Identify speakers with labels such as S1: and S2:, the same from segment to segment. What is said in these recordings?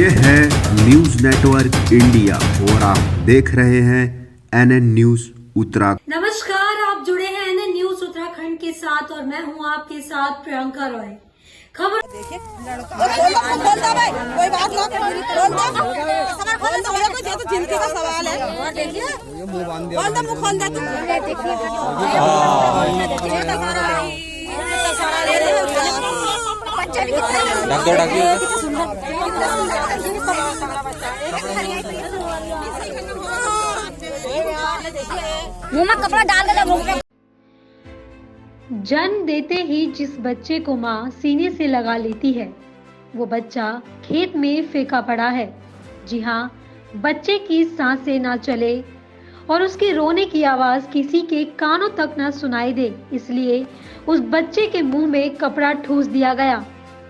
S1: ये है news network India और आप देख रहे हैं NN न्यूज उत्तराखंड।
S2: नमस्कार, आप जुड़े हैं NN न्यूज उत्तराखंड के साथ और मैं हूं आपके साथ प्रियंका रॉय। खबर
S3: देखिए कोई बात ना कोई तो चिंता का सवाल है। देखिए खोल दे, मुंह खोल दे तू।
S4: मुंह में कपड़ा डाल के मुंह पे।
S2: जन्म देते ही जिस बच्चे को मां सीने से लगा लेती है वो बच्चा खेत में फेंका पड़ा है। जी हाँ, बच्चे की सांसें ना चले और उसके रोने की आवाज किसी के कानों तक ना सुनाई दे, इसलिए उस बच्चे के मुंह में कपड़ा ठूस दिया गया।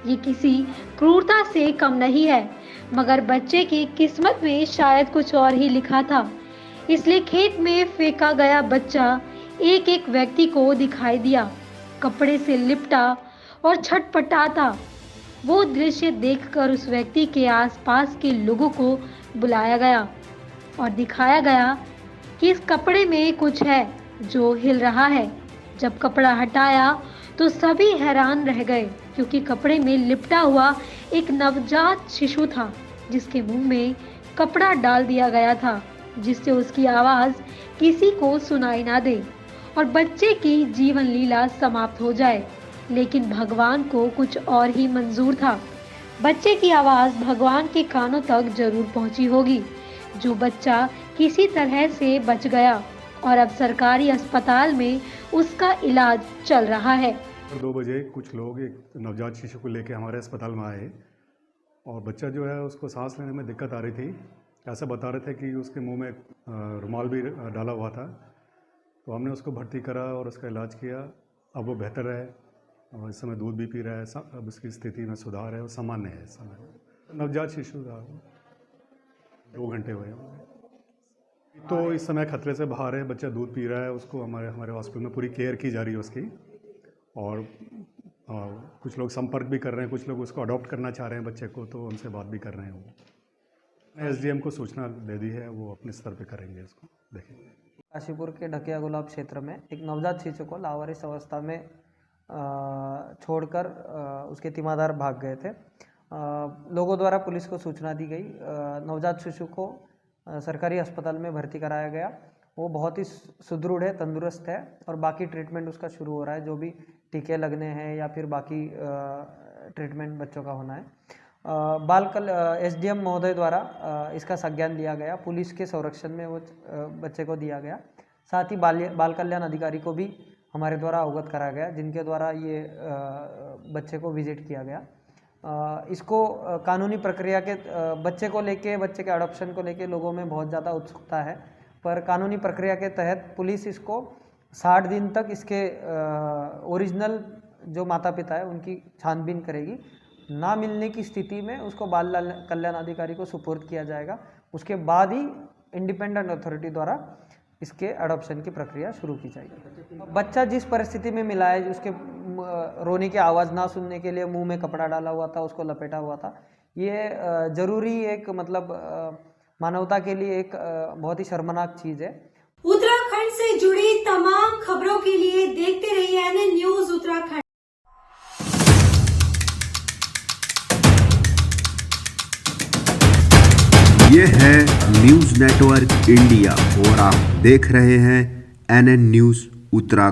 S2: ये किसी क्रूरता से कम नहीं है, मगर बच्चे की किस्मत में शायद कुछ और ही लिखा था, इसलिए खेत में फेंका गया बच्चा एक एक व्यक्ति को दिखाई दिया, कपड़े से लिपटा और छटपटाता। वो दृश्य देखकर उस व्यक्ति के आसपास के लोगों को बुलाया गया और दिखाया गया कि इस कपड़े में कुछ है जो हिल रहा है। जब कपड़ा हटाया तो सभी हैरान रह गए, क्योंकि कपड़े में लिपटा हुआ एक नवजात शिशु था जिसके मुंह में कपड़ा डाल दिया गया था, जिससे उसकी आवाज किसी को सुनाई ना दे और बच्चे की जीवन लीला समाप्त हो जाए। लेकिन भगवान को कुछ और ही मंजूर था। बच्चे की आवाज भगवान के कानों तक जरूर पहुंची होगी। जो बच्चा किसी तरह से बच गया और अब सरकारी अस्पताल में उसका इलाज चल रहा है।
S5: 2 बजे कुछ लोग एक नवजात शिशु को लेकर हमारे अस्पताल में आए और बच्चा जो है उसको सांस लेने में दिक्कत आ रही थी। ऐसा बता रहे थे कि उसके मुंह में रुमाल भी डाला हुआ था। तो हमने उसको भर्ती करा और उसका इलाज किया। अब वो बेहतर है और इस समय दूध भी पी रहा है। अब उसकी स्थिति में सुधार है और सामान्य है इस समय। नवजात शिशु था, 2 घंटे हुए तो इस समय खतरे से बाहर है। बच्चा दूध पी रहा है, उसको हमारे हॉस्पिटल में पूरी केयर की जा रही है उसकी। और कुछ लोग संपर्क भी कर रहे हैं, कुछ लोग उसको अडॉप्ट करना चाह रहे हैं बच्चे को, तो उनसे बात भी कर रहे हैं। वो SDM को सूचना दे दी है, वो अपने स्तर पे करेंगे इसको। देखेंगे
S6: काशीपुर के ढकिया गुलाब क्षेत्र में एक नवजात शिशु को लावारिस अवस्था में छोड़कर उसके तीमारदार भाग गए थे। लोगों द्वारा पुलिस को सूचना दी गई। नवजात शिशु को सरकारी अस्पताल में भर्ती कराया गया। वो बहुत ही सुदृढ़ है, तंदुरुस्त है और बाकी ट्रीटमेंट उसका शुरू हो रहा है। जो भी टीके लगने हैं या फिर बाकी ट्रीटमेंट बच्चों का होना है। SDM महोदय द्वारा इसका संज्ञान लिया गया। पुलिस के संरक्षण में वो बच्चे को दिया गया। साथ ही बाल कल्याण अधिकारी को भी हमारे द्वारा अवगत कराया गया, जिनके द्वारा ये बच्चे को विजिट किया गया। इसको कानूनी प्रक्रिया के बच्चे को लेके, बच्चे के अडॉप्शन को लेके लोगों में बहुत ज़्यादा उत्सुकता है, पर कानूनी प्रक्रिया के तहत पुलिस इसको 60 दिन तक इसके ओरिजिनल जो माता पिता है उनकी छानबीन करेगी। ना मिलने की स्थिति में उसको बाल कल्याण अधिकारी को सुपुर्द किया जाएगा। उसके बाद ही इंडिपेंडेंट अथॉरिटी द्वारा इसके अडॉप्शन की प्रक्रिया शुरू की जाएगी। बच्चा जिस परिस्थिति में मिला है, उसके रोने की आवाज़ ना सुनने के लिए मुंह में कपड़ा डाला हुआ था, उसको लपेटा हुआ था, ये जरूरी एक मानवता के लिए एक बहुत ही शर्मनाक चीज़ है।
S2: उत्तराखंड से जुड़ी तमाम खबरों के लिए देखते रहिए NN न्यूज उत्तराखंड।
S1: ये है न्यूज नेटवर्क इंडिया और आप देख रहे हैं NN न्यूज उत्तराखंड।